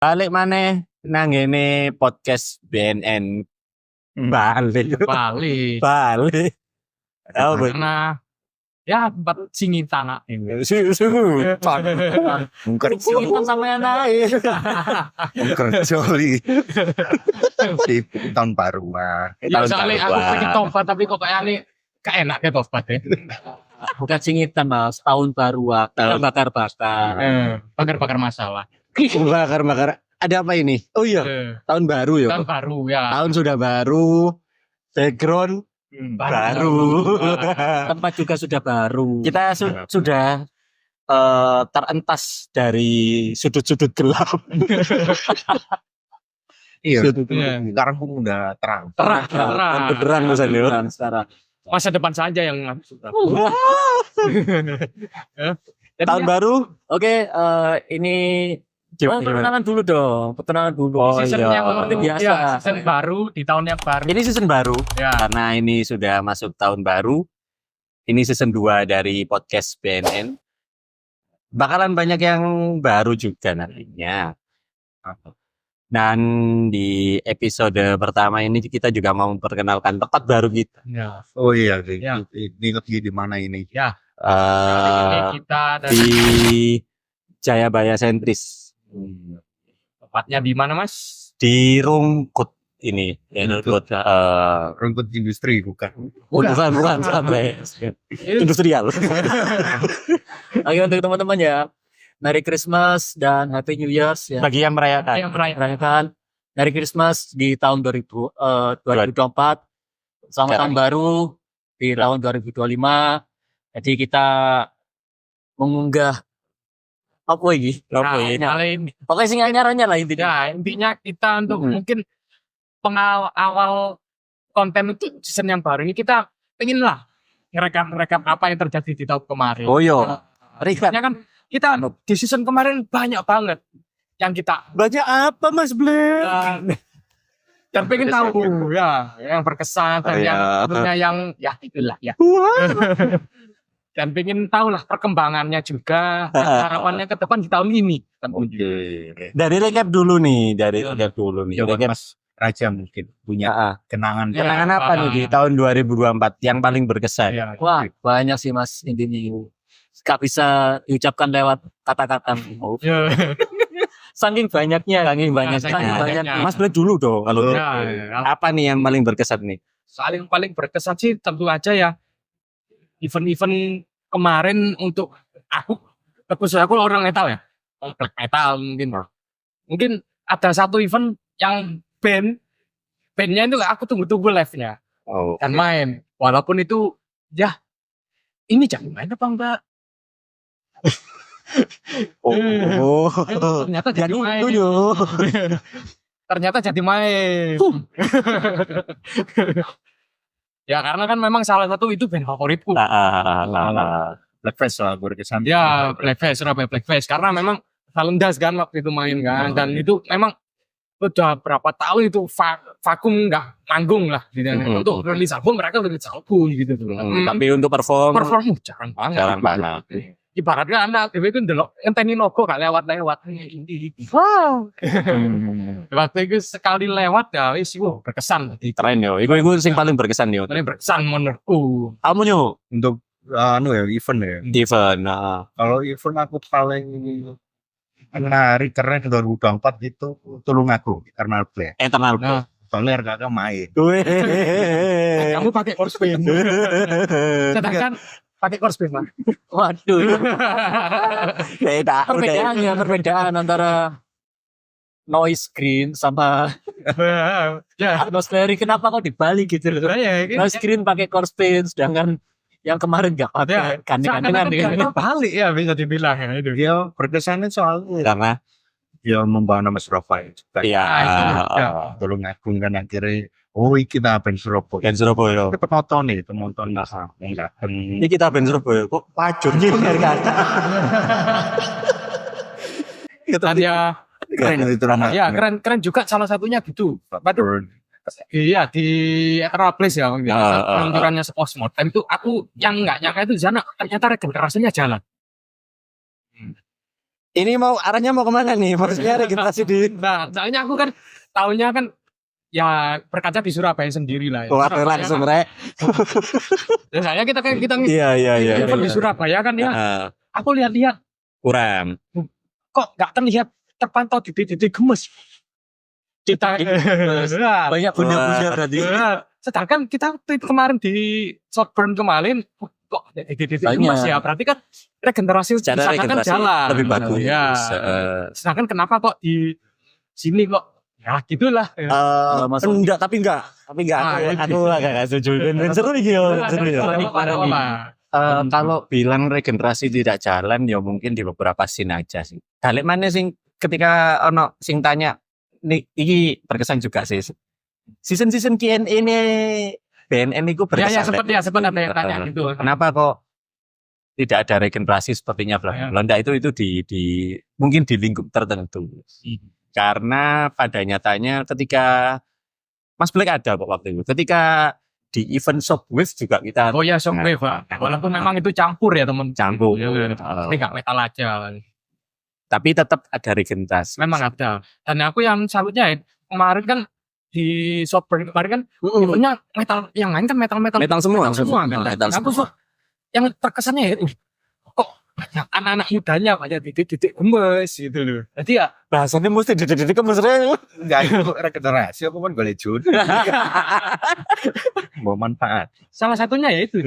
Balik maneh nang ngene podcast BNN. Balik. Bali. Balik. Oh, Karena ya tempat singitan nak ini. Mengkerjoli Sampean ae. di tahun baru mah. Ya soalnya aku pengen tobat tapi kok kayaknya gak enak ya tobat ya. Bukan singitan mas, tahun baru bakar-bakar. Bakar-bakar masalah. Bakar-bakar. Ada apa ini? Oh iya, tahun baru ya. Tahun baru ya. Tahun sudah baru. Background baru. Tempat juga sudah baru. Kita sudah terentas dari sudut-sudut gelap. Iya. Iya. Sekarang pun udah terang. Terang. Beneran Mas Anil. Sekarang. Masa depan saja yang sudah. Tahun baru. Oke, ini perkenalan dulu dong. Perkenalan dulu. Oh, Season iya. yang Seperti biasa. ya, season baru di tahun yang baru. Ini season baru. Ya. Karena ini sudah masuk tahun baru. Ini season 2 dari podcast BNN. Bakalan banyak yang baru juga nantinya. Dan di episode pertama ini kita juga mau memperkenalkan tempat baru kita. Ya. Oh iya, Ya. ini lagi di mana ini? Ya. Eh, Ini kita dari di Jayabaya Sentris. tempatnya di mana Mas? Di Rungkut ini. Ya, Rungkut. Rumput industri bukan? Bukan. Industrial. Oke, untuk teman-teman ya. Merry Christmas dan Happy New Year's ya. Bagi yang merayakan. Yang merayakan. Merayakan Merry Christmas di tahun 2024. Selamat tahun baru di tahun 2025. Jadi kita mengunggah apa ini? Apa ini? Kali Pokoknya sing anyar-anyar lah intinya. ya intinya kita untuk mungkin pengawal konten itu season yang baru ini kita pengen lah ngerekap apa yang terjadi di tahun kemarin. Oh iya. Recap. Ya kan kita di season kemarin banyak banget yang kita Banyak apa Mas Ble? dan pengen tahu ya yang berkesan dan Oh, yang iya. tentunya yang ya itulah ya. Dan pengen tahu lah perkembangannya juga dan harapannya ke depan di tahun ini. Oke. Dari recap dulu nih, recap dulu nih. Coba Recap. Mas Raja mungkin punya Ah, kenangan. Ya. kenangan apa nih di tahun 2024 yang paling berkesan? Ya. Wah, banyak sih Mas intinya. Gak bisa diucapkan lewat kata-kata. Ya. Saking banyaknya. Saking saking banyaknya. Mas Ble dulu dong kalau Ya. apa nih yang paling berkesan nih? Saling paling berkesan sih tentu aja ya event-event kemarin untuk aku khusus aku orang metal ya black metal mungkin ada satu event yang bandnya itu aku tunggu-tunggu live-nya Oh. dan main walaupun itu ya ini jangan main apa enggak Oh. ternyata jadi main Dulu. ternyata jadi main ya karena kan memang salah satu itu band favoritku Blackface lah berkesan. ya Blackface Surabaya Blackface karena memang Salendas kan waktu itu main kan dan itu memang udah berapa tahun itu vakum nggak manggung lah gitu. Untuk rilis album mereka rilis album gitu tuh. Tapi untuk perform Jarang banget. jarang banget. Ibaratnya anak TV itu ndelok enteni logo gak lewat-lewat. Wow. Waktu itu sekali lewat ya wis berkesan. Keren yo. Iku sing paling berkesan yo. Paling berkesan menurutku. Kamu yo Untuk event ya. event. Nah. Kalau event aku paling menarik keren 2024 itu Tulungagung karena play. Internal. Nah, Soalnya RKK main. kamu pakai Corspin. Sedangkan pakai Corspin Mas. Waduh. Beda. Perbedaan antara noise screen sama Ya. atmosferik. Kenapa kok dibalik gitu loh? Noise screen pakai core spin, sedangkan yang kemarin nggak Ya, pakai. Kan balik ya bisa dibilang ya itu. Dia berkesannya soalnya Karena dia membawa nama Surabaya juga. iya. Tulungagung kan akhirnya kita band Surabaya. Kan Surabaya. Itu penonton enggak. Ini kita band Surabaya kok pacun gitu dari kata. Dan ya Keren itu ya keren juga salah satunya gitu. Iya di Eternal Place ya, peluncurannya Osmod. Dan itu aku yang nggak nyangka itu di sana ternyata regenerasinya jalan. Ini mau arahnya mau kemana nih? Maksudnya regenerasi di Nah, soalnya aku kan tahunnya kan ya berkaca di Surabaya sendiri lah. Ya. Wah, Surabaya langsung kan, rek. ya saya kita Iya event di Surabaya kan ya. Heeh. Aku lihat-lihat Kurang. kok nggak terlihat terpantau titik-titik gemes. Kita Nah, Banyak bunda-bunda berarti. sedangkan kita waktu itu kemarin di Southburn kemarin kok titik-titik Banyak. gemes ya. Berarti kan regenerasi di Secara sana kan regenerasi jalan. lebih bagus. Ya. Sedangkan kenapa kok di sini kok ya gitulah. Ya. Enggak, tapi enggak. Aku lah gak setuju. Seru nih, seru ya. Kalau bilang regenerasi tidak jalan ya mungkin di beberapa scene aja sih. Balik mana sing ketika ono sing tanya nih iki berkesan juga sih. Season Q&A ini BNN itu Ya berkesan. sempat ada yang tanya gitu. Kenapa kok tidak ada regenerasi sepertinya Ya. Belanda itu di mungkin di lingkup tertentu. Karena pada nyatanya ketika Mas Black ada kok waktu itu. Ketika di event Shockwave juga kita Oh ya Shockwave Pak. Walaupun memang itu campur ya teman. campur. Ya, ini nggak metal aja. Tapi tetap ada regenerasi. Memang ada. Dan aku yang salutnya ya, kemarin kan di Shopper kemarin kan eventnya metal, yang lain kan metal semua. kan. Metal Aku semua. yang terkesannya ya, kok banyak anak-anak mudanya banyak titik-titik gemes gitu loh. Jadi ya Bahasanya mesti dididik mesra. Enggak itu regenerasi apa kan golek jun. Mau manfaat. salah satunya ya itu.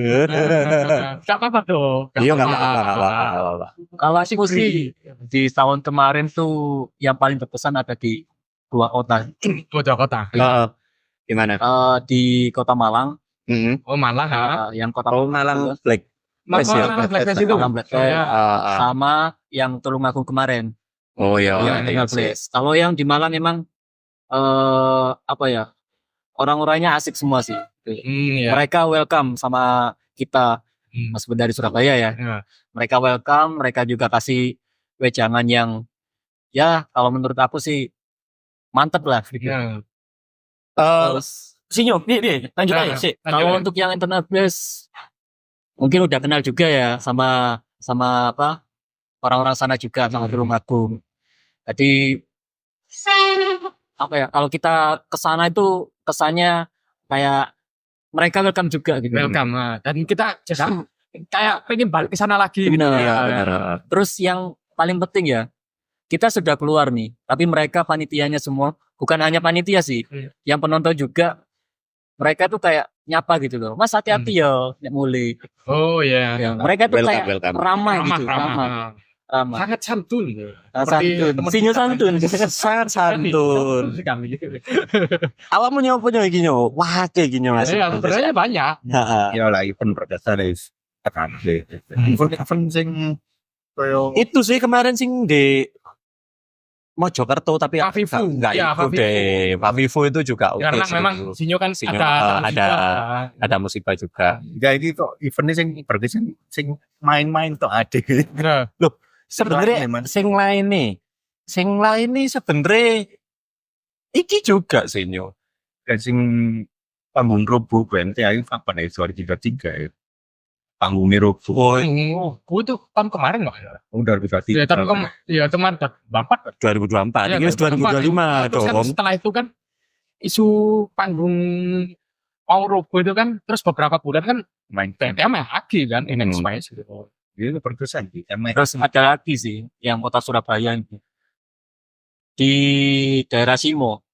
Gak apa-apa tuh. Iya enggak apa-apa. Kalau aku sih di tahun kemarin tuh yang paling berkesan ada di dua kota. Bocah kota. Gimana? Di Kota Malang, Oh Malang ha. yang Kota Oh, Malang Black. Malang Black Fest itu. Malang Black Fest. Ya. Sama yang Tulungagung kemarin. Oh iya. yang iya, Tinggal Place. Kalau yang di Malang memang apa ya? Orang-orangnya asik semua sih. Ya. Mereka welcome sama kita, Mas dari Surabaya ya. Ya. Mereka welcome, mereka juga kasih wejangan yang ya kalau menurut aku sih mantep lah. Ya. Terus Sinyo, nih, lanjut Nah, aja sih. lanjut Kalau aja. untuk yang internal place, mungkin udah kenal juga ya sama apa orang-orang sana juga sama Tulungagung. Jadi apa ya? Kalau kita ke sana itu kesannya kayak mereka welcome juga gitu. Welcome. Nah, dan kita just kayak pengen balik ke sana lagi. Benar. Ya. Terus yang paling penting ya, kita sudah keluar nih, tapi mereka panitianya semua, bukan hanya panitia sih, yang penonton juga, mereka tuh kayak nyapa gitu loh. Mas hati-hati ya, nek mulai. Oh ya. Ya, mereka tuh kayak welcome. ramah gitu, Ramah. ramah. Sangat santun. Santun. teman- Sinyo santun. Sangat santun. Sekali. Awakmu nyopo nyo iki nyo? Wah, kayak gini Mas. Ya, sebenarnya banyak. Heeh. Ya lah event berkesan wis. Event sing koyo Itu sih kemarin sing di Mojokerto tapi Avivu. enggak Ya, ikut Avivu. deh. Avivu itu juga oke Karena sih. memang Sinyo kan Sinyo, ada musibah juga. enggak iki kok eventnya sing berkesan sing main-main tok ade. Nah, Sebenarnya Mas. sing lain nih sebenarnya iki juga sih nyo. Dan sing panggung robo BNT ayo kapan ya 2023 ya. Panggungnya robo. Oh, itu tahun kemarin nggak? Udah 2023. Ya, tahun kemarin. Ya, teman Bapak. 2024. Ya, Ini wis 2025 Terus kan dong. setelah itu kan isu panggung Robo itu kan terus beberapa bulan kan main TTM lagi kan in Space gitu. itu berkesan sih. Terus ada lagi sih, yang kota Surabaya ini. Di daerah Simo.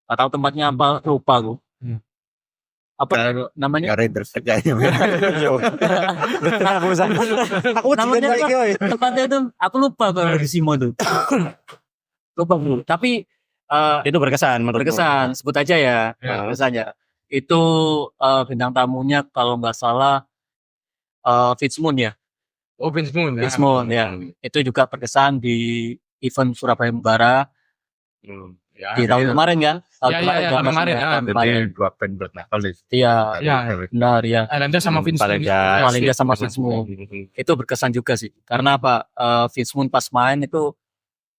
Atau tempatnya apa, lupa aku. Apa namanya? Ya Raiders kayaknya. Aku Namanya juga apa? iki. Tempatnya itu, aku lupa kalau di Simo tuh. Lupa dulu. Tapi Itu berkesan menurutku. berkesan, sebut aja ya. Ya. Berkesannya. Itu bintang tamunya kalau nggak salah Fitzmoon ya. Oh, Vince Moon. Ya. Fitzmoon ya. Itu juga berkesan di event Surabaya Membara Ya, di tahun kemarin kan. Ya, tahun kemarin, ya. Jadi dua band berat nakal deh. Iya, Ya. benar ya. Atlanta sama Vince Moon. Paling sama Fitzmoon. Itu berkesan juga sih. Karena apa? Fitzmoon pas main itu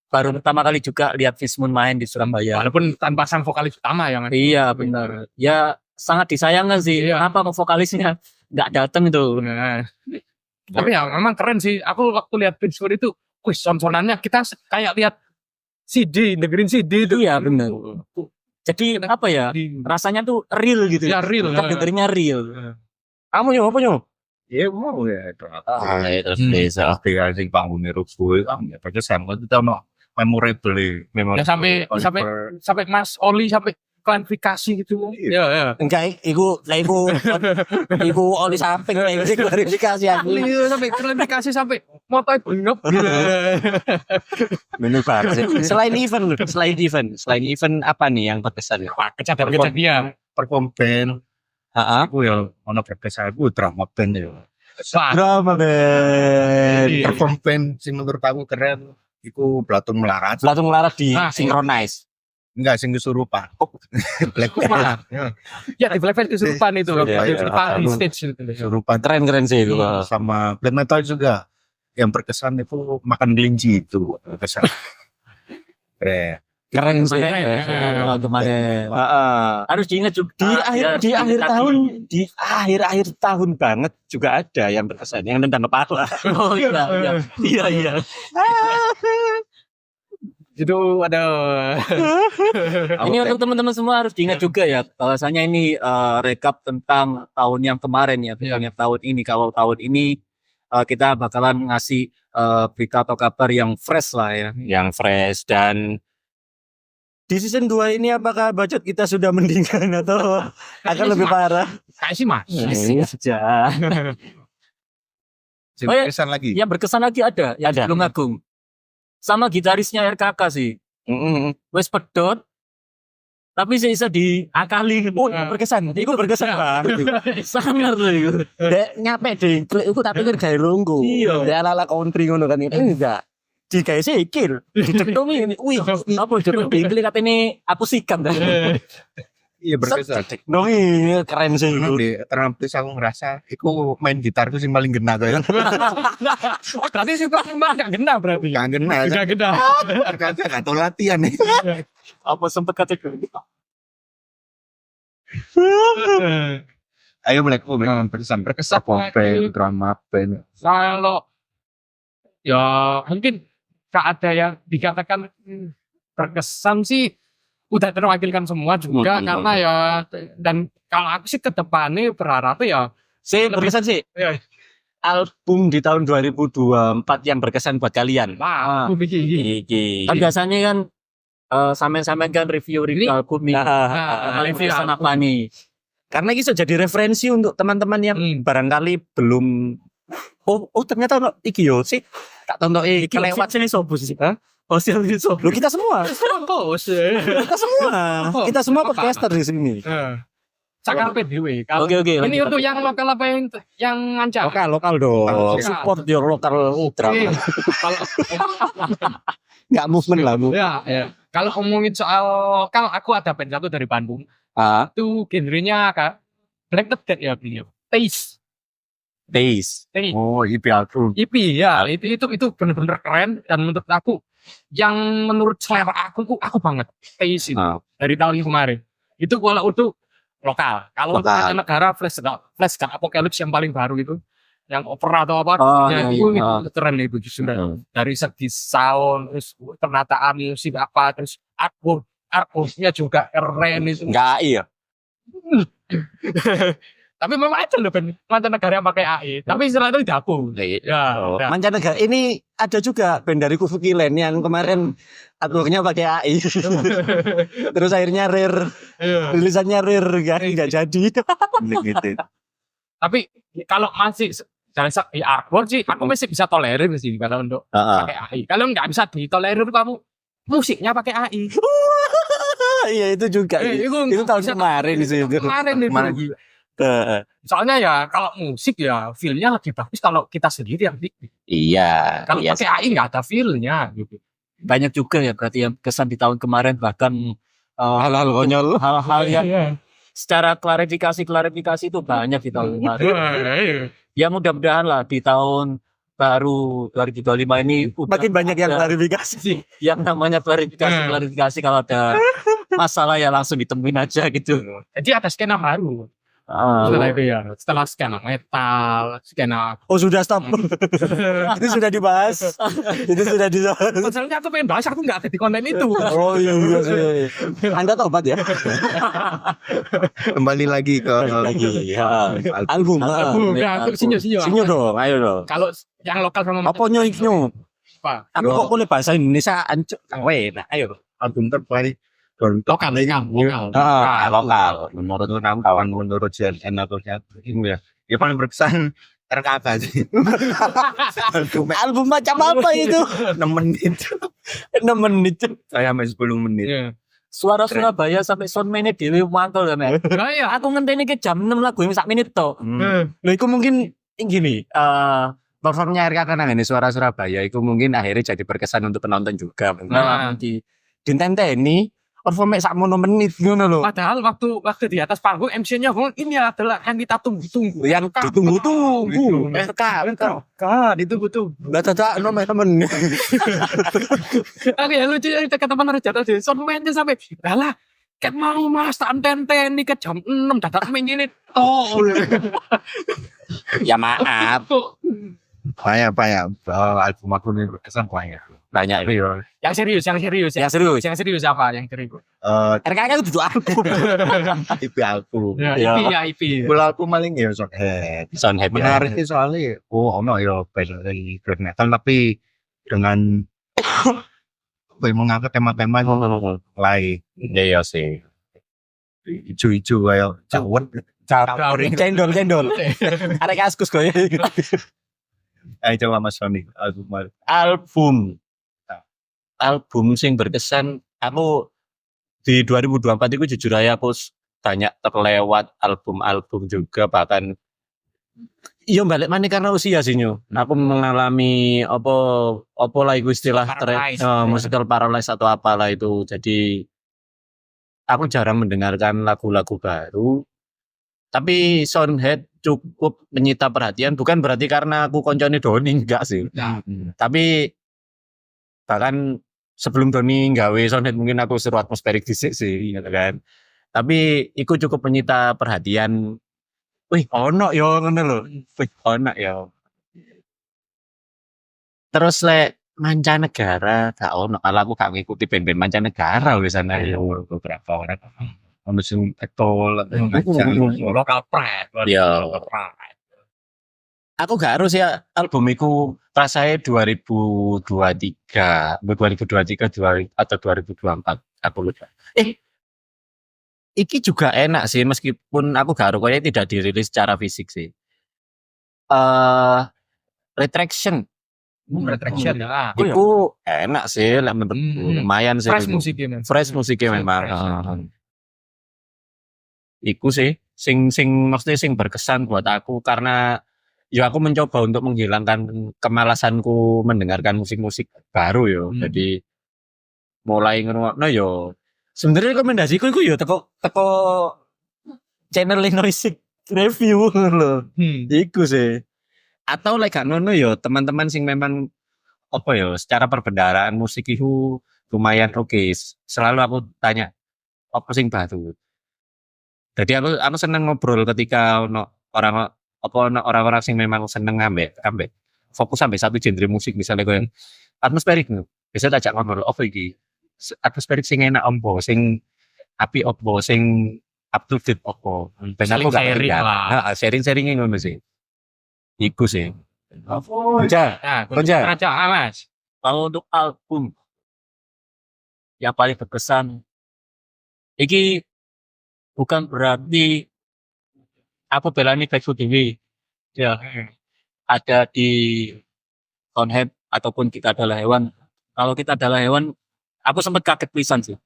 baru pertama kali juga lihat Fitzmoon main di Surabaya. Walaupun tanpa sang vokalis utama ya kan. Iya benar. Ya sangat disayangkan sih. Iya. Kenapa kok vokalisnya nggak datang itu? Nah, tapi ya memang keren sih. Aku waktu lihat Vince Moon itu wih sonsonannya kita kayak lihat CD, dengerin CD itu. Iya benar. Jadi apa ya? Rasanya tuh real gitu. Ya real. Kita dengerinnya real. Kamu nyoba apa nyoba? Ya mau ya ternyata. Terus bisa. Tiga sing panggung gue kan ya pakai sama itu no memorable. Ya sampai Mas Oli sampai klarifikasi gitu. Ya. Enggak, iku oli samping lah, iku klarifikasi aku. Iya, sampai klarifikasi sampai motoe bengep. Bener banget sih. Selain event apa nih yang berkesan? Kejadian. Perform band Heeh. aku ya ono berkesan aku drama band ya. Drama band. Perform band sing menurut aku keren iku Platon Melarat. Latung larat di Nah, synchronize. Enggak sing kesurupan. Black Kesurupan. band. Ya di Black Veil kesurupan itu. Iya. Kesurupan di stage itu. Kesurupan Keren sih itu. sama black metal juga. Yang berkesan itu makan kelinci itu berkesan. Keren sih. Kemarin. Heeh. Harus diingat juga Di akhir tahun banget juga ada yang berkesan yang tentang kepala. Oh iya. Itu ada. Ini untuk teman-teman semua harus diingat juga ya, bahwasanya ini rekap tentang tahun yang kemarin ya, bukan yang tahun ini. Kalau tahun ini kita bakalan ngasih berita atau kabar yang fresh lah ya. Yang fresh dan di season 2 ini apakah budget kita sudah mendingan atau akan lebih parah? Kayak sih Mas. Saja. Sing berkesan lagi. Yang berkesan lagi ada yang Ada. belum Agung. Sama gitarisnya RKK sih. Wes pedot tapi bisa diakali. Oh, berkesan. Iku berkesan banget. Sangat loh itu. Dek nyampe deh, iku tapi kan gawe longgo. Iya. Dek ala-ala country ngono kan. Enggak. Jika sikil, dicektomi ini. Wih, Apa jodoh bingkli katanya aku sikat dah. Iya berkesan. dong ini keren sih. Di terampil aku ngerasa iku main gitar itu sing paling gena kaya. Berarti sih kok enggak gena berarti. Gak gena. Enggak gena. Ternyata gak tau latihan nih. Apa sempet kata Ayo Black berkesan. Berkesan. band, drama band. Kalau ya mungkin tak ada yang dikatakan berkesan sih udah terwakilkan semua juga karena ya dan kalau aku sih ke depannya berharap ya Saya berkesan sih. ya Album di tahun 2024 yang berkesan buat kalian. aku bikin Iki. Kan biasanya kan sampean kan review Ini- album nih. review Berkesan album. apa nih? Karena ini bisa jadi referensi untuk teman-teman yang barangkali belum ternyata ono iki yo sih tak tontoki kelewat sini sobo sih. Hah? Oh sini sobo. Loh, kita semua. Kita semua podcaster di sini. Cakap dewe. Oke. Ini untuk yang lokal apa yang ngancam? Lokal dong. Lokal. Support your local drama. Kalau Enggak movement lah, Bu. ya. Kalau ngomongin soal lokal, aku ada band satu dari Bandung. Ah, Itu genrenya Kak Black Death ya beliau. Taste. taste. Oh, IP album. EP ya, itu benar-benar keren dan menurut aku yang menurut selera aku banget Taste itu Ah. dari tahun kemarin. Itu kalau untuk lokal. Kalau untuk Lokal. negara Flash Gun Apocalypse yang paling baru itu yang opera atau apa Oh, ya, iya, itu iya. keren itu justru Hmm. dari segi sound terus penataan musik apa terus artworknya juga keren itu. Enggak iya. Tapi memang ada loh band mancanegara yang pakai AI tapi istilah itu dapur ya, Oh, ya. mancanegara ini ada juga band dari Kufuki Land yang kemarin artworknya pakai AI. Terus akhirnya rare, Iya. tulisannya rare enggak jadi. Gitu. Tapi kalau masih dari artwork sih aku masih bisa tolerir sih kalau untuk Heeh. pakai AI. Kalau nggak bisa ditolerir kamu musiknya pakai AI. Iya itu juga. Itu tahun bisa- kemarin sih. Kemarin itu. Kemarin. Heeh. Soalnya ya kalau musik ya feel-nya lebih bagus kalau kita sendiri yang bikin. Iya. Kalau Iya. pakai AI nggak ada feel-nya gitu. Banyak juga ya berarti yang kesan di tahun kemarin bahkan Hal-hal konyol. hal-hal yang Iya. secara klarifikasi itu banyak di tahun kemarin. Iya. Ya mudah-mudahan lah di tahun baru 2025 ini udah Makin banyak yang ada klarifikasi sih. yang namanya klarifikasi kalau ada masalah ya langsung ditemuin aja gitu. Jadi ada skena baru. Setelah itu ya, setelah skena metal, skena Oh sudah stop. Itu sudah dibahas. Itu sudah dibahas. masalahnya aku pengen bahas, aku nggak ada di konten itu. Oh iya sih. Anda tobat ya. Kembali lagi ke Lagi ya. Album. Nah, aku sinyo. Sinyo dong, ayo dong. Kalau yang lokal sama Apa nyo iknyo? apa? Aku kok boleh bahasa Indonesia ancuk. Nah, ayo. album terbaik dari Lokal. Lokal. menurut kawan menurut JNN atau ini ya yang paling berkesan RKK sih. Album macam apa itu? 6 menit 6 menit. saya sampai 10 menit. Iya. Suara Surabaya sampai soundman-nya dhewe mantul kan ya. Nah, iya. Aku ngenteni ke jam 6 lagu sak menit tok. Loh, itu mungkin gini, performnya RK nang ini Suara Surabaya itu mungkin akhirnya jadi berkesan untuk penonton juga. Nah. Dintenteni performnya sak mono menit ngono lho. Padahal waktu di atas panggung MC-nya ngomong ini adalah yang kita tunggu-tunggu. Yang ditunggu-tunggu. RK. Kan itu betul. Lah dadak temen. Oke, lucu itu kata teman Raja tadi. Soundman-nya sampai lah kan mau mas tak enten ke jam 6 dadak main ini toh. Ya maaf. Banyak album aku ini berkesan banyak. Banyak itu. Yang serius. Yang serius. Yang serius apa? Yang serius. RK itu duduk album. IP album. Ya, IP. Bola aku maling ya Soundhead. Soundhead Menarik sih soalnya ono ya band dari black metal tapi dengan mengangkat tema-tema lain Iya sih. ijo-ijo kayak cawet. Cendol. Arek askus koyo. Ayo coba Mas Roni album Album sing berkesan aku di 2024 itu jujur aja aku banyak terlewat album-album juga bahkan iya balik mana karena usia sih nyo. Aku mengalami apa lah itu istilah Paralyzed. musical paralysis atau apalah itu. Jadi aku jarang mendengarkan lagu-lagu baru. Tapi Soundhead cukup menyita perhatian bukan berarti karena aku koncone Doni enggak sih. Nah. Tapi bahkan sebelum Doni gawe Soundhead mungkin aku seru atmosferik dhisik sih gitu kan. Tapi itu cukup menyita perhatian. Wih, ono yo ngono lho. Wih, ono yo. Terus lek mancanegara gak ono kalau aku gak ngikuti band-band mancanegara wis ana yo beberapa orang. ono sing etol Lokal pride. Ya. Aku gak harus ya album iku rasanya 2023 atau 2024 aku lupa. Iki juga enak sih meskipun aku gak harus kayaknya tidak dirilis secara fisik sih. Retraction. Retraction ya. Iku enak sih, lek menurutku lumayan sih. Fresh iku. musiknya men. Fresh musiknya memang. Iku sih sing maksudnya sing berkesan buat aku karena ya aku mencoba untuk menghilangkan kemalasanku mendengarkan musik-musik baru yo. Jadi mulai ngrungokno yo. Sebenarnya rekomendasiku iku yo teko channel Noisy review lho. Iku sih. Atau lek gak ngono yo teman-teman sing memang apa yo secara perbendaharaan musik itu lumayan oke. Selalu aku tanya apa sing baru. Jadi aku seneng ngobrol ketika orang-orang sing memang seneng ambek fokus sampai satu genre musik misalnya kayak atmosferik nih. Bisa tajak ngobrol apa iki? Atmosferik sing enak ombo, sing api opo, sing up to date opo. Ben aku gak Sharing tinggal. lah. Heeh, sharing-sharingnya ngono sih. Iku sih. Konja. Raja Mas. Kalau untuk album yang paling berkesan, iki bukan berarti aku belani Back to TV. Ya, ada di Soundhead ataupun Kita Adalah Hewan. Kalau Kita Adalah Hewan, aku sempat kaget pisan sih.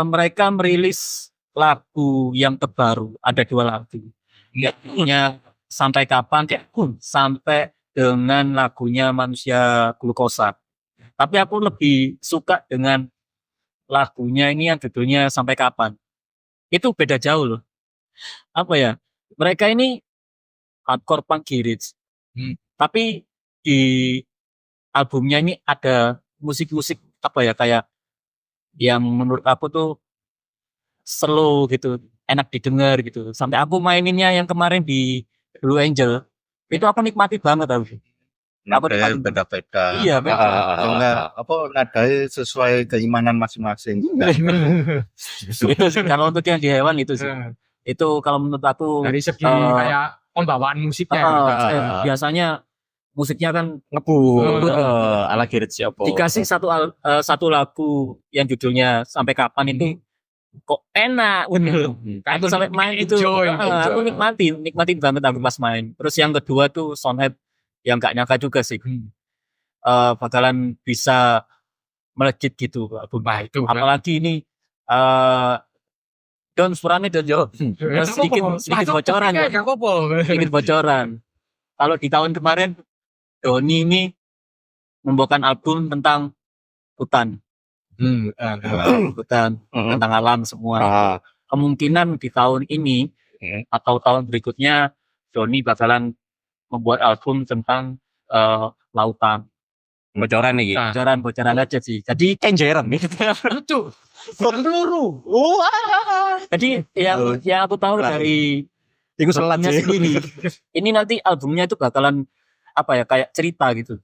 Mereka merilis lagu yang terbaru, ada 2 lagu. Lagunya Sampai Kapan, sampai dengan lagunya Manusia Glukosa. Tapi aku lebih suka dengan lagunya ini yang judulnya Sampai Kapan. Itu beda jauh loh. Apa ya? Mereka ini hardcore punk garage. Tapi di albumnya ini ada musik-musik apa ya kayak yang menurut aku tuh slow gitu. enak didengar gitu. Sampai aku maininnya yang kemarin di Blue Angel itu aku nikmati banget aku. Aku Nadanya nikmati. beda-beda. Iya, beda. Atau enggak apa nadanya sesuai keimanan masing-masing. Itu sih kalau untuk yang di hewan itu sih. Itu kalau menurut aku Dari segi eh, kayak pembawaan musiknya biasanya musiknya kan ngebut ala Girit siapa dikasih satu lagu yang judulnya Sampai Kapan itu kok enak bener. Aku sampai main itu aku nikmatin banget aku pas main. Terus yang kedua tuh Soundhead yang gak nyangka juga sih bakalan bisa melejit gitu. Apalagi ini Don Spurane dan Jo. Sedikit bocoran ya. Sedikit bocoran. Kalau di tahun kemarin Doni ini membawakan album tentang hutan. Hutan, tentang alam semua. Kemungkinan di tahun ini atau tahun berikutnya Doni bakalan membuat album tentang lautan. bocoran nih Bocoran aja sih. Jadi kenjeran Lucu. Peluru. Jadi yang aku tahu dari Iku selat albumnya sih. sendiri, ini nanti albumnya itu bakalan apa ya kayak cerita gitu.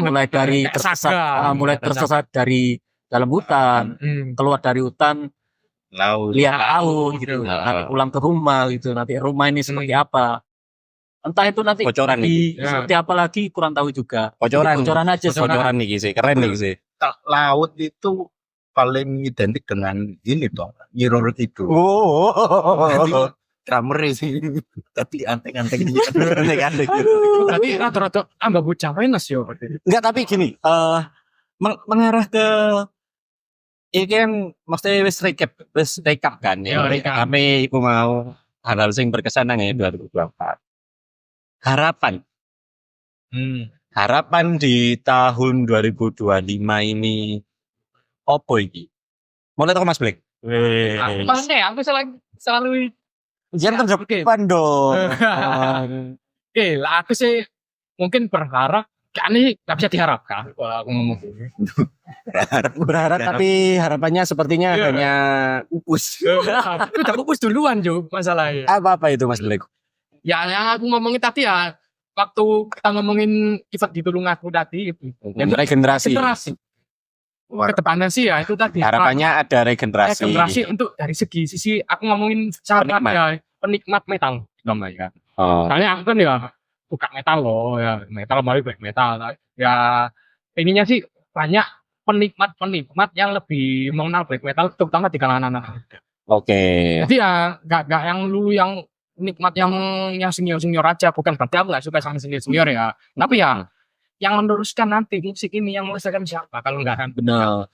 Mulai dari tersesat dari dalam hutan, keluar dari hutan, Laut. lihat laut gitu, nanti pulang ke rumah gitu, nanti rumah ini seperti apa. Entah itu nanti Bocoran seperti apa lagi kurang tahu juga. bocoran Aja sih. bocoran nih sih keren nih sih. Laut itu paling identik dengan ini toh, Nyiroro Kidul. Drummer sih, tapi anteng-anteng gitu. Berarti rata-rata ambak bocah Wenas yo. Enggak, tapi gini, mengarah ke ini kan maksudnya wis recap kan ya. Recap. Kami iku mau hal-hal sing berkesan nang 2024. Harapan di tahun 2025 ini opo iki? Mulai toko Mas Black. Makanya aku selalu Jangan terdepan dong. lah aku sih mungkin berharap kan ini gak bisa diharapkan kalau aku ngomong. Berharap tapi harapannya sepertinya hanya upus. Aku udah pupus duluan Jo masalahnya. Apa itu Mas Black? Ya yang aku ngomongin tadi ya waktu kita ngomongin event di Tulungagung tadi itu. Regenerasi. Kedepannya sih ya itu tadi. Harapannya ada regenerasi. Regenerasi untuk dari sisi aku ngomongin secara penikmat metal namanya. Soalnya aku kan ya buka metal loh ya, metal mau black metal. Ya ininya sih banyak penikmat yang lebih mengenal black metal terutama di kalangan anak. Oke. Jadi ya enggak yang dulu yang nikmat yang senior aja, bukan berarti aku enggak suka sama senior ya. Tapi ya yang meneruskan nanti musik ini yang melestarikan siapa kalau enggak kan? Benar.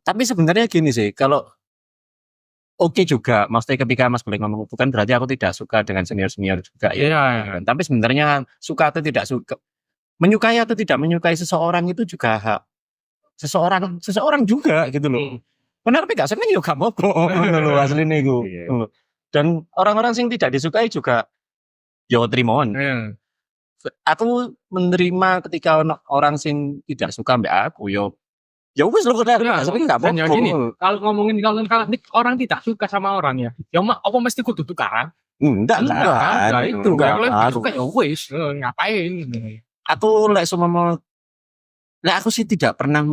Tapi sebenarnya gini sih, kalau oke juga, maksudnya ketika Mas Black ngomong bukan berarti aku tidak suka dengan senior juga ya. Iya. Tapi sebenarnya suka atau tidak suka, menyukai atau tidak menyukai seseorang itu juga hak seseorang juga gitu loh. Benar tapi gak seneng ya gak apa-apa loh aslinya itu. Dan orang-orang yang tidak disukai juga yo trimon. Aku menerima ketika orang sing tidak suka mbak aku yo ya wis lo kenal sebenarnya nggak Dan ya gini, apa-apa. kalau ngomongin kalau orang tidak suka sama orang ya apa mesti kudu tukaran? Enggak itu enggak. kalau suka ya wis ngapain? Aku lek semua aku sih tidak pernah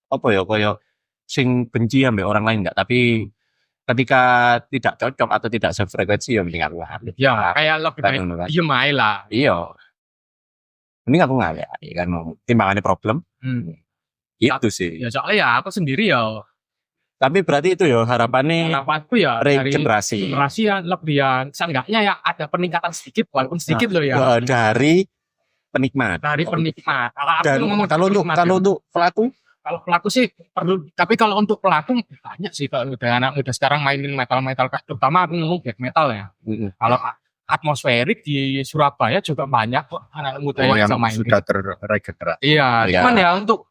apa ya koyo sing benci ambek orang lain enggak, tapi ketika tidak cocok atau tidak sefrekuensi ya mending aku ngalih. Ya kayak lebih baik diem aja lah. Iya. Mending aku ngalih kan mau timbangannya problem. Itu sih. Ya soalnya ya aku sendiri ya. Tapi berarti itu ya harapannya Harapanku ya regenerasi. generasi yang lebih yang seenggaknya ya ada peningkatan sedikit walaupun sedikit loh ya. Dari penikmat. Dari penikmat. Dan kalau untuk pelaku sih perlu, tapi kalau untuk pelaku banyak sih kalau udah sekarang mainin metal terutama aku ngomong black metal ya. Kalau atmosferik di Surabaya juga banyak kok anak muda yang bisa main. Sudah terregenerasi. Iya, cuman ya untuk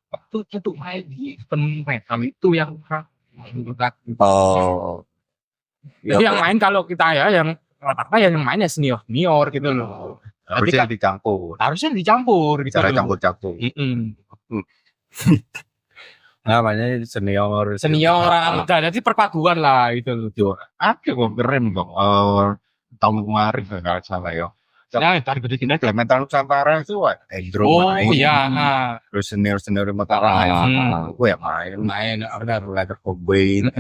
main di event metal itu yang jadi yang main kalau kita ya yang rata-rata yang mainnya senior gitu loh. Harusnya dicampur. Harusnya dicampur gitu. Cara campur-campur. namanya senior Senior, jadi perpaduan lah itu loh. Yo, kok keren kok. Tahun kemarin nggak salah ya. Nah, tadi gede gini. Metal Nusantara itu Endro Oh main. iya, Terus senior Mataram. Aku ya main. main benar. Letter Cobain.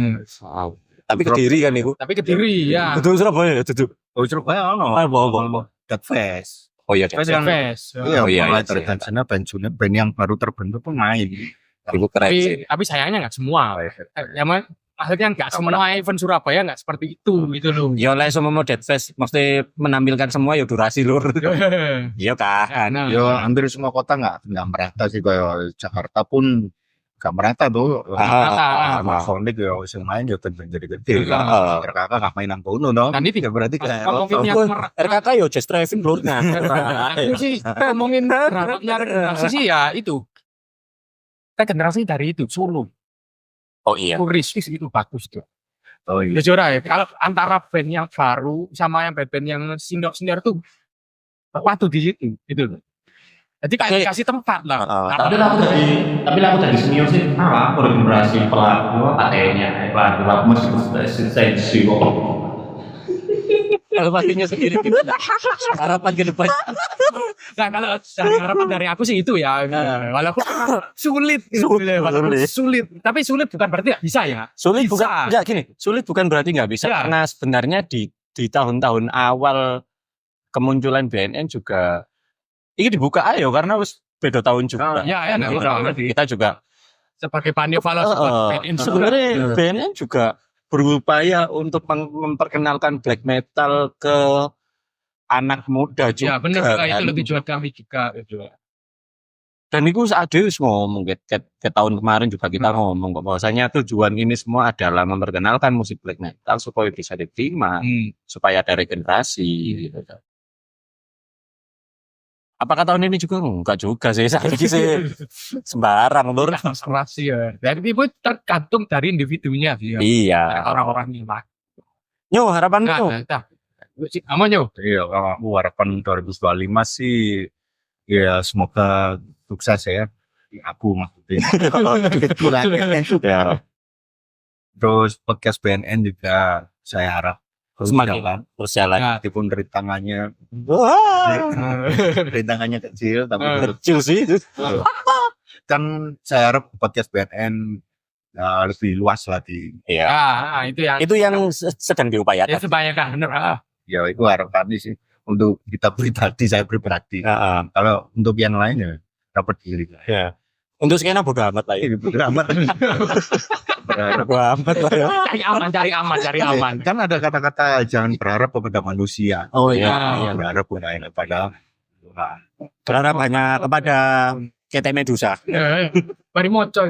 Tapi Kediri kan itu. Tapi Kediri ya. Betul Surabaya ya, betul. Oh, Surabaya ono. Dead Fest. Oh iya, Fest Dek. yang Fest. Oh iya, iya, mulai iya, dari iya. sana band yang baru terbentuk tuh main. Itu keren sih. Tapi sayangnya nggak semua. Ya maksudnya nggak semua event Surabaya nggak seperti itu gitu loh. Ya oleh semua mau Dead Fest mesti menampilkan semua ya durasi lur. Iya kan. Nah, Ya hampir semua kota nggak merata sih, kayak Jakarta pun nggak merata tuh. Sonic ya sing main ya jadi gede. RKK nggak main nang kono no. Dan ini Ya berarti kayak ngomongin yang RKK yo just driving lur nah. aku sih ngomongin rapatnya regenerasi sih ya itu. Regenerasi dari itu Solo. Oh iya. Ristis itu bagus tuh. oh iya. Jujur aja, kalau antara band yang baru sama yang band yang senior tuh waktu di situ gitu loh. Jadi kayak Oke. dikasih tempat lah. Tapi aku dari senior sih aku regenerasi pelaku katanya pelaku musik esensi kalau pastinya sendiri gimana harapan ke depan. Nah, kalau dari harapan dari aku sih itu ya. Walaupun sulit. Walaupun sulit. Tapi sulit bukan berarti nggak bisa ya. Sulit Bisa. bukan enggak gini, sulit bukan berarti nggak bisa Ya. karena sebenarnya di tahun-tahun awal kemunculan BNN juga ini dibuka ayo karena wis beda tahun juga. Ya, nggak apa-apa. Kita juga Sebagai panitia sebenarnya BNN juga berupaya untuk memperkenalkan black metal ke anak muda juga. Ya benar juga itu kan. lebih jual kami juga gitu. Dan itu saat itu ngomong ke tahun kemarin juga kita ngomong kok bahwasanya tujuan ini semua adalah memperkenalkan musik black metal supaya bisa diterima, supaya ada regenerasi gitu. Apakah tahun ini juga enggak juga sih, saya sih sembarang lur. Regenerasi ya. Dan itu tergantung dari individunya sih. Ya. Iya. Orang-orang yang lah. Yo harapan Nah, aman yo. Iya, kalau aku harapan 2025 sih ya semoga sukses ya. Aku maksudnya. Ya, Terus podcast BNN juga saya harap semakin terus jalan. Ya. meskipun rintangannya Wah, rintangannya kecil tapi kecil sih itu. kan saya harap podcast BNN lebih luas lah di Iya. Ah, itu yang Itu yang sedang diupayakan. ya sebanyakan bener. ya itu harapan sih untuk kita pribadi, saya pribadi. Heeh. Kalau untuk yang lain ya dapat diri lah. Ya. Untuk skena bodo amat lah ya. Beramat. Bodo amat lah ya. Cari aman. Kan ada kata-kata jangan berharap kepada manusia. Oh iya. Ah. Berharap kepada Tuhan. Berharap hanya kepada KT Medusa. Bari moco.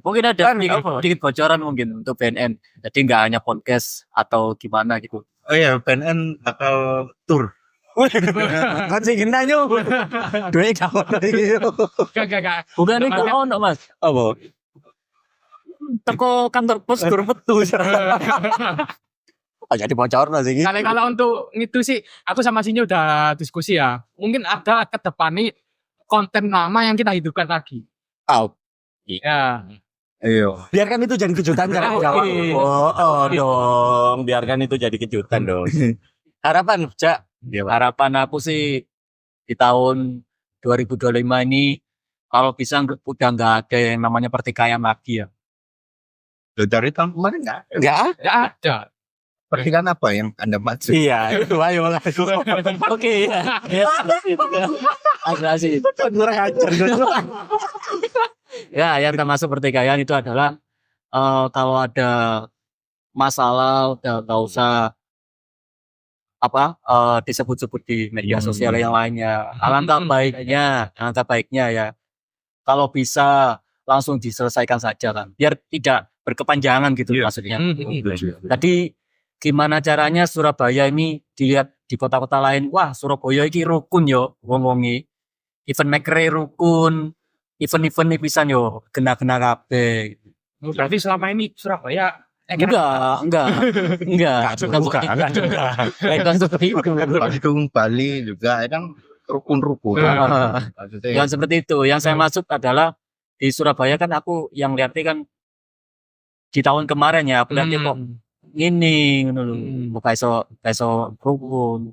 Mungkin ada sedikit bocoran mungkin untuk BNN. Jadi nggak hanya podcast atau gimana gitu. Oh iya, PNN bakal tur. Kan sih gini aja. Duit kamu lagi. Gak. Bukan itu ono mas. Apa? Teko kantor pos gur metu. Oh, jadi bocor lah sih. Kalau untuk itu sih, aku sama Sinyo udah diskusi ya. Mungkin ada ke depan nih konten lama yang kita hidupkan lagi. Oh, Ya. Iya. biarkan itu jadi kejutan kan. Oh dong, biarkan itu jadi kejutan dong. Harapan, Cak. Harapan aku sih di tahun 2025 ini kalau bisa udah nggak ada yang namanya pertikaian lagi ya. Dari tahun kemarin nggak? Enggak? Ya ada. Pernikahan apa yang Anda maksud? Iya, itu ayo lah. Oke ya. Agresi. Kurang ajar. Ya, yang termasuk pertikaian itu adalah kalau ada masalah udah nggak usah disebut-sebut di media sosial yang lainnya. Alangkah baiknya ya kalau bisa langsung diselesaikan saja kan, biar tidak berkepanjangan gitu maksudnya. Jadi gimana caranya Surabaya ini dilihat di kota-kota lain, wah Surabaya ini rukun yo ngomongi, event maker rukun, event ini bisa yo kena kabeh. Berarti selama ini Surabaya Enggak. Bukan seperti itu. Bandung, Bali juga kan rukun-rukun. Yang seperti itu. Yang saya maksud adalah di Surabaya kan aku yang lihatnya kan di tahun kemarin ya, aku lihatnya kok gini ngono lho. Kok iso rukun.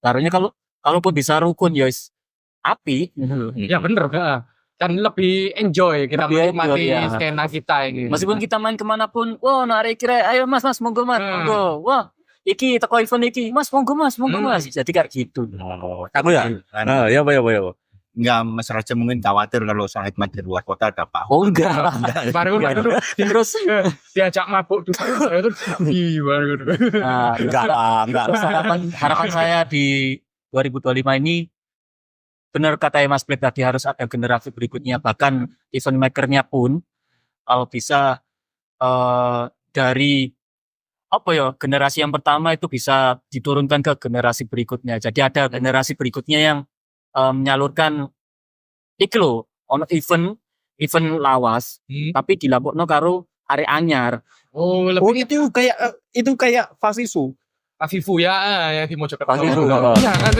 Taruhnya kalaupun bisa rukun ya wis apik ngono lho. Ya bener, heeh. Kan lebih enjoy kita Lebih menikmati enjoy, ya. skena kita ini. Meskipun kita main kemanapun, wah narik kira, ayo mas monggo mas, monggo, wah iki teko event iki, mas monggo mas, jadi kayak gitu. Aku ya. Ya apa. Enggak, Mas Raja mungkin khawatir kalau soal hikmat di luar kota ada Pak. Oh enggak lah. Baru Terus diajak mabuk juga saya tuh gimana gitu. Enggak. Terus harapan saya di 2025 ini benar kata Mas Blit tadi, harus ada generasi berikutnya, bahkan event makernya pun kalau bisa dari apa ya, generasi yang pertama itu bisa diturunkan ke generasi berikutnya. Jadi ada generasi berikutnya yang menyalurkan iki lho, ono event lawas tapi dilapokno karo arek anyar. Oh, Oh, lebih itu kayak Fasisu. Afifu ya, yang di Mojokerto. Afifu, Iya kan.